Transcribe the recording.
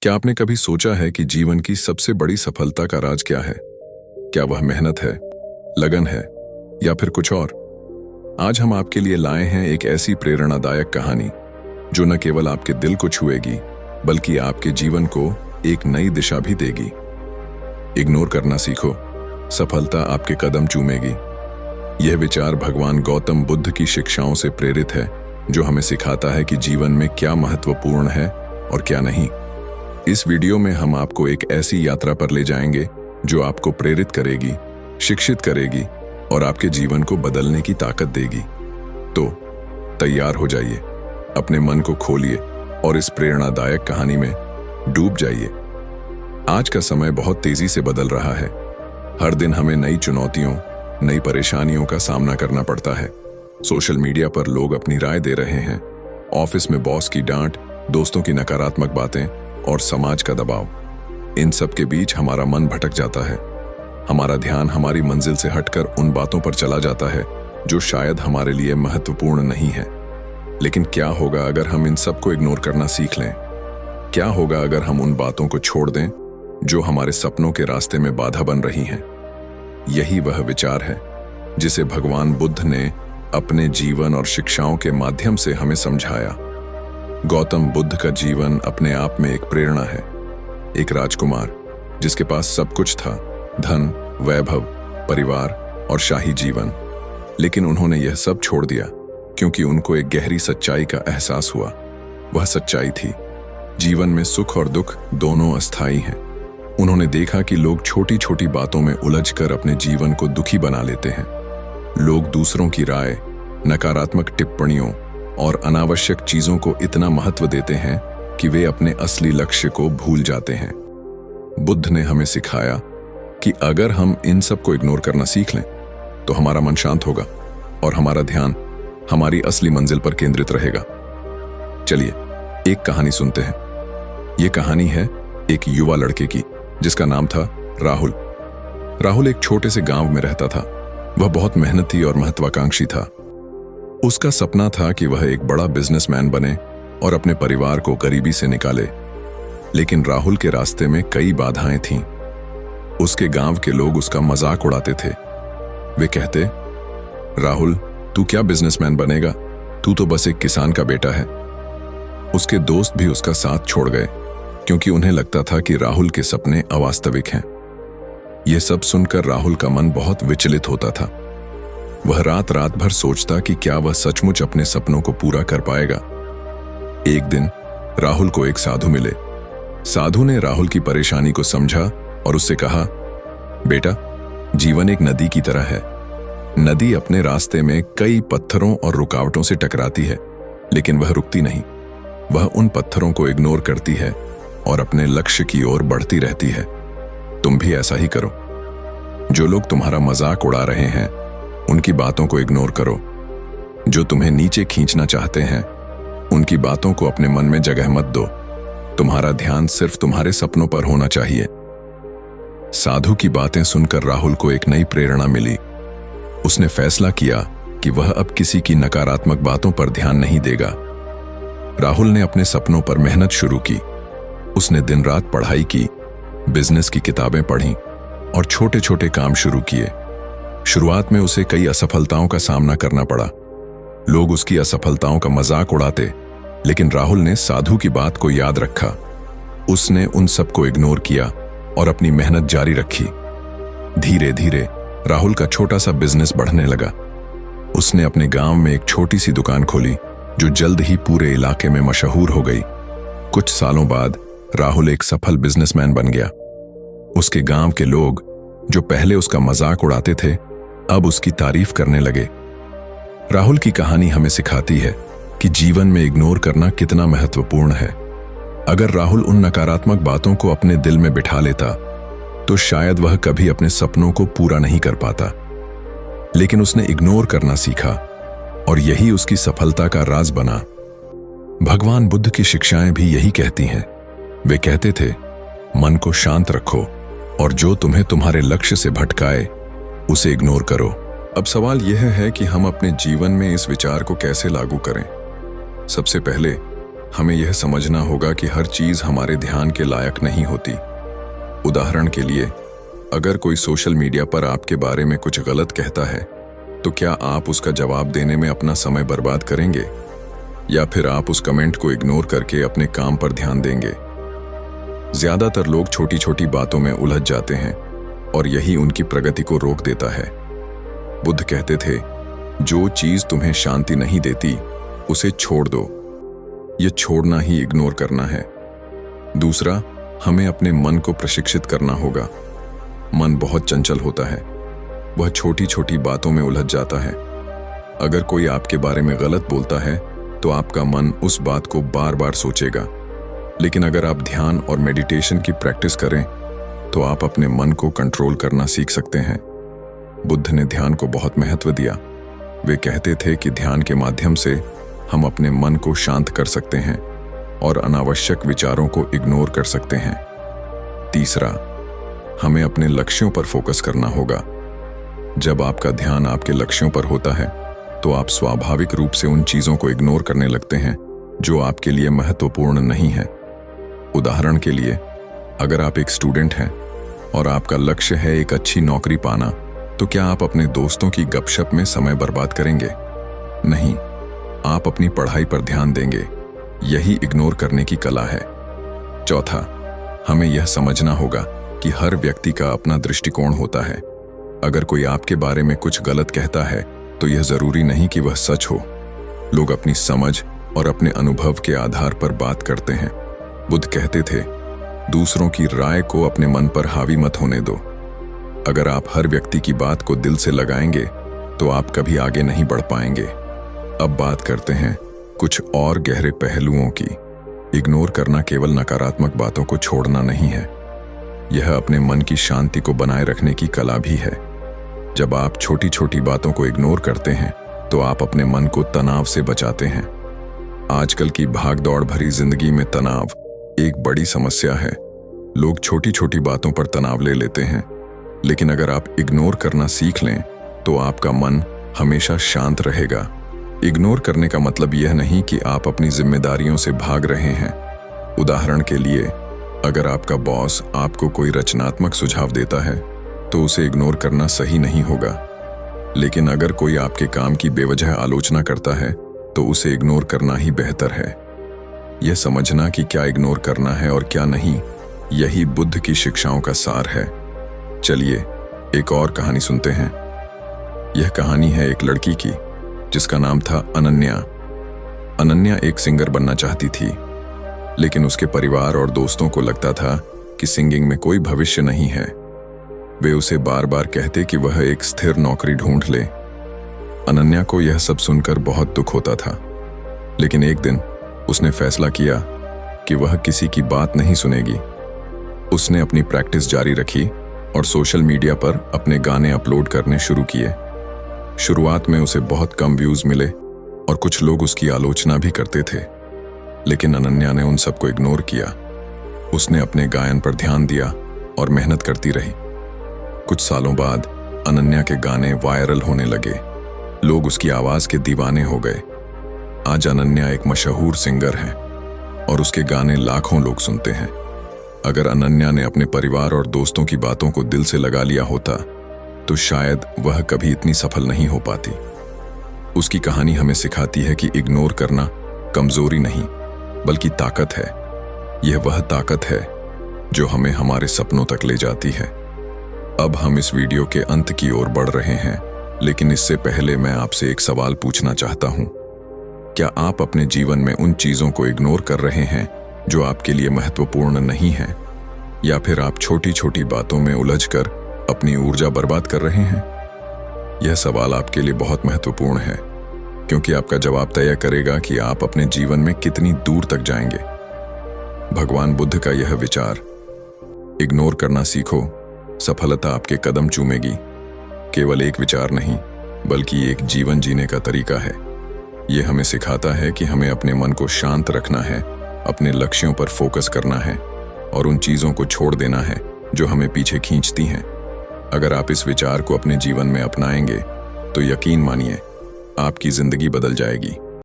क्या आपने कभी सोचा है कि जीवन की सबसे बड़ी सफलता का राज क्या है? क्या वह मेहनत है, लगन है या फिर कुछ और? आज हम आपके लिए लाए हैं एक ऐसी प्रेरणादायक कहानी जो न केवल आपके दिल को छुएगी बल्कि आपके जीवन को एक नई दिशा भी देगी। इग्नोर करना सीखो, सफलता आपके कदम चूमेगी। यह विचार भगवान गौतम बुद्ध की शिक्षाओं से प्रेरित है, जो हमें सिखाता है कि जीवन में क्या महत्वपूर्ण है और क्या नहीं। इस वीडियो में हम आपको एक ऐसी यात्रा पर ले जाएंगे जो आपको प्रेरित करेगी, शिक्षित करेगी और आपके जीवन को बदलने की ताकत देगी। तो तैयार हो जाइए, अपने मन को खोलिए और इस प्रेरणादायक कहानी में डूब जाइए। आज का समय बहुत तेजी से बदल रहा है। हर दिन हमें नई चुनौतियों, नई परेशानियों का सामना करना पड़ता है। सोशल मीडिया पर लोग अपनी राय दे रहे हैं, ऑफिस में बॉस की डांट, दोस्तों की नकारात्मक बातें और समाज का दबाव। इन सब के बीच हमारा मन भटक जाता है। हमारा ध्यान हमारी मंजिल से हटकर उन बातों पर चला जाता है जो शायद हमारे लिए महत्वपूर्ण नहीं है। लेकिन क्या होगा अगर हम इन सब को इग्नोर करना सीख लें? क्या होगा अगर हम उन बातों को छोड़ दें जो हमारे सपनों के रास्ते में बाधा बन रही हैं? यही वह विचार है जिसे भगवान बुद्ध ने अपने जीवन और शिक्षाओं के माध्यम से हमें समझाया। गौतम बुद्ध का जीवन अपने आप में एक प्रेरणा है। एक राजकुमार जिसके पास सब कुछ था, धन, वैभव, परिवार और शाही जीवन। लेकिन उन्होंने यह सब छोड़ दिया क्योंकि उनको एक गहरी सच्चाई का एहसास हुआ। वह सच्चाई थी, जीवन में सुख और दुख दोनों अस्थायी हैं। उन्होंने देखा कि लोग छोटी छोटी बातों में उलझकर अपने जीवन को दुखी बना लेते हैं। लोग दूसरों की राय, नकारात्मक टिप्पणियों और अनावश्यक चीजों को इतना महत्व देते हैं कि वे अपने असली लक्ष्य को भूल जाते हैं। बुद्ध ने हमें सिखाया कि अगर हम इन सब को इग्नोर करना सीख लें तो हमारा मन शांत होगा और हमारा ध्यान हमारी असली मंजिल पर केंद्रित रहेगा। चलिए एक कहानी सुनते हैं। यह कहानी है एक युवा लड़के की जिसका नाम था राहुल। राहुल एक छोटे से गांव में रहता था। वह बहुत मेहनती और महत्वाकांक्षी था। उसका सपना था कि वह एक बड़ा बिजनेसमैन बने और अपने परिवार को गरीबी से निकाले। लेकिन राहुल के रास्ते में कई बाधाएं थीं। उसके गांव के लोग उसका मजाक उड़ाते थे। वे कहते, राहुल, तू क्या बिजनेसमैन बनेगा? तू तो बस एक किसान का बेटा है। उसके दोस्त भी उसका साथ छोड़ गए क्योंकि उन्हें लगता था कि राहुल के सपने अवास्तविक हैं। यह सब सुनकर राहुल का मन बहुत विचलित होता था। वह रात रात भर सोचता कि क्या वह सचमुच अपने सपनों को पूरा कर पाएगा। एक दिन राहुल को एक साधु मिले। साधु ने राहुल की परेशानी को समझा और उससे कहा, बेटा, जीवन एक नदी की तरह है। नदी अपने रास्ते में कई पत्थरों और रुकावटों से टकराती है, लेकिन वह रुकती नहीं। वह उन पत्थरों को इग्नोर करती है और अपने लक्ष्य की ओर बढ़ती रहती है। तुम भी ऐसा ही करो। जो लोग तुम्हारा मजाक उड़ा रहे हैं उनकी बातों को इग्नोर करो। जो तुम्हें नीचे खींचना चाहते हैं उनकी बातों को अपने मन में जगह मत दो। तुम्हारा ध्यान सिर्फ तुम्हारे सपनों पर होना चाहिए। साधु की बातें सुनकर राहुल को एक नई प्रेरणा मिली। उसने फैसला किया कि वह अब किसी की नकारात्मक बातों पर ध्यान नहीं देगा। राहुल ने अपने सपनों पर मेहनत शुरू की। उसने दिन रात पढ़ाई की, बिजनेस की किताबें पढ़ीं और छोटे छोटे काम शुरू किए। शुरुआत में उसे कई असफलताओं का सामना करना पड़ा। लोग उसकी असफलताओं का मजाक उड़ाते, लेकिन राहुल ने साधु की बात को याद रखा। उसने उन सबको इग्नोर किया और अपनी मेहनत जारी रखी। धीरे धीरे राहुल का छोटा सा बिजनेस बढ़ने लगा। उसने अपने गांव में एक छोटी सी दुकान खोली जो जल्द ही पूरे इलाके में मशहूर हो गई। कुछ सालों बाद राहुल एक सफल बिजनेसमैन बन गया। उसके गांव के लोग जो पहले उसका मजाक उड़ाते थे अब उसकी तारीफ करने लगे। राहुल की कहानी हमें सिखाती है कि जीवन में इग्नोर करना कितना महत्वपूर्ण है। अगर राहुल उन नकारात्मक बातों को अपने दिल में बिठा लेता तो शायद वह कभी अपने सपनों को पूरा नहीं कर पाता। लेकिन उसने इग्नोर करना सीखा और यही उसकी सफलता का राज बना। भगवान बुद्ध की शिक्षाएं भी यही कहती हैं। वे कहते थे, मन को शांत रखो और जो तुम्हें तुम्हारे लक्ष्य से भटकाए उसे इग्नोर करो। अब सवाल यह है कि हम अपने जीवन में इस विचार को कैसे लागू करें। सबसे पहले हमें यह समझना होगा कि हर चीज हमारे ध्यान के लायक नहीं होती। उदाहरण के लिए, अगर कोई सोशल मीडिया पर आपके बारे में कुछ गलत कहता है, तो क्या आप उसका जवाब देने में अपना समय बर्बाद करेंगे, या फिर आप उस कमेंट को इग्नोर करके अपने काम पर ध्यान देंगे? ज्यादातर लोग छोटी छोटी बातों में उलझ जाते हैं और यही उनकी प्रगति को रोक देता है। बुद्ध कहते थे, जो चीज तुम्हें शांति नहीं देती उसे छोड़ दो। यह छोड़ना ही इग्नोर करना है। दूसरा, हमें अपने मन को प्रशिक्षित करना होगा। मन बहुत चंचल होता है, वह छोटी छोटी बातों में उलझ जाता है। अगर कोई आपके बारे में गलत बोलता है तो आपका मन उस बात को बार बार सोचेगा। लेकिन अगर आप ध्यान और मेडिटेशन की प्रैक्टिस करें तो आप अपने मन को कंट्रोल करना सीख सकते हैं। बुद्ध ने ध्यान को बहुत महत्व दिया। वे कहते थे कि ध्यान के माध्यम से हम अपने मन को शांत कर सकते हैं और अनावश्यक विचारों को इग्नोर कर सकते हैं। तीसरा, हमें अपने लक्ष्यों पर फोकस करना होगा। जब आपका ध्यान आपके लक्ष्यों पर होता है तो आप स्वाभाविक रूप से उन चीजों को इग्नोर करने लगते हैं जो आपके लिए महत्वपूर्ण नहीं है। उदाहरण के लिए, अगर आप एक स्टूडेंट हैं और आपका लक्ष्य है एक अच्छी नौकरी पाना, तो क्या आप अपने दोस्तों की गपशप में समय बर्बाद करेंगे? नहीं, आप अपनी पढ़ाई पर ध्यान देंगे। यही इग्नोर करने की कला है। चौथा, हमें यह समझना होगा कि हर व्यक्ति का अपना दृष्टिकोण होता है। अगर कोई आपके बारे में कुछ गलत कहता है तो यह जरूरी नहीं कि वह सच हो। लोग अपनी समझ और अपने अनुभव के आधार पर बात करते हैं। बुद्ध कहते थे, दूसरों की राय को अपने मन पर हावी मत होने दो। अगर आप हर व्यक्ति की बात को दिल से लगाएंगे तो आप कभी आगे नहीं बढ़ पाएंगे। अब बात करते हैं कुछ और गहरे पहलुओं की। इग्नोर करना केवल नकारात्मक बातों को छोड़ना नहीं है, यह अपने मन की शांति को बनाए रखने की कला भी है। जब आप छोटी छोटी बातों को इग्नोर करते हैं तो आप अपने मन को तनाव से बचाते हैं। आजकल की भागदौड़ भरी जिंदगी में तनाव एक बड़ी समस्या है। लोग छोटी छोटी बातों पर तनाव ले लेते हैं, लेकिन अगर आप इग्नोर करना सीख लें तो आपका मन हमेशा शांत रहेगा। इग्नोर करने का मतलब यह नहीं कि आप अपनी जिम्मेदारियों से भाग रहे हैं। उदाहरण के लिए, अगर आपका बॉस आपको कोई रचनात्मक सुझाव देता है तो उसे इग्नोर करना सही नहीं होगा। लेकिन अगर कोई आपके काम की बेवजह आलोचना करता है तो उसे इग्नोर करना ही बेहतर है। यह समझना कि क्या इग्नोर करना है और क्या नहीं, यही बुद्ध की शिक्षाओं का सार है। चलिए एक और कहानी सुनते हैं। यह कहानी है एक लड़की की जिसका नाम था अनन्या। अनन्या एक सिंगर बनना चाहती थी, लेकिन उसके परिवार और दोस्तों को लगता था कि सिंगिंग में कोई भविष्य नहीं है। वे उसे बार बार कहते कि वह एक स्थिर नौकरी ढूंढ ले। अनन्या को यह सब सुनकर बहुत दुख होता था, लेकिन एक दिन उसने फैसला किया कि वह किसी की बात नहीं सुनेगी। उसने अपनी प्रैक्टिस जारी रखी और सोशल मीडिया पर अपने गाने अपलोड करने शुरू किए। शुरुआत में उसे बहुत कम व्यूज मिले और कुछ लोग उसकी आलोचना भी करते थे, लेकिन अनन्या ने उन सबको इग्नोर किया। उसने अपने गायन पर ध्यान दिया और मेहनत करती रही। कुछ सालों बाद अनन्या के गाने वायरल होने लगे। लोग उसकी आवाज के दीवाने हो गए। आज अनन्या एक मशहूर सिंगर है और उसके गाने लाखों लोग सुनते हैं। अगर अनन्या ने अपने परिवार और दोस्तों की बातों को दिल से लगा लिया होता तो शायद वह कभी इतनी सफल नहीं हो पाती। उसकी कहानी हमें सिखाती है कि इग्नोर करना कमजोरी नहीं बल्कि ताकत है। यह वह ताकत है जो हमें हमारे सपनों तक ले जाती है। अब हम इस वीडियो के अंत की ओर बढ़ रहे हैं, लेकिन इससे पहले मैं आपसे एक सवाल पूछना चाहता हूं। क्या आप अपने जीवन में उन चीजों को इग्नोर कर रहे हैं जो आपके लिए महत्वपूर्ण नहीं है, या फिर आप छोटी छोटी बातों में उलझकर अपनी ऊर्जा बर्बाद कर रहे हैं? यह सवाल आपके लिए बहुत महत्वपूर्ण है, क्योंकि आपका जवाब तय करेगा कि आप अपने जीवन में कितनी दूर तक जाएंगे। भगवान बुद्ध का यह विचार, इग्नोर करना सीखो, सफलता आपके कदम चूमेगी, केवल एक विचार नहीं बल्कि एक जीवन जीने का तरीका है। यह हमें सिखाता है कि हमें अपने मन को शांत रखना है, अपने लक्ष्यों पर फोकस करना है और उन चीजों को छोड़ देना है जो हमें पीछे खींचती हैं। अगर आप इस विचार को अपने जीवन में अपनाएंगे तो यकीन मानिए आपकी जिंदगी बदल जाएगी।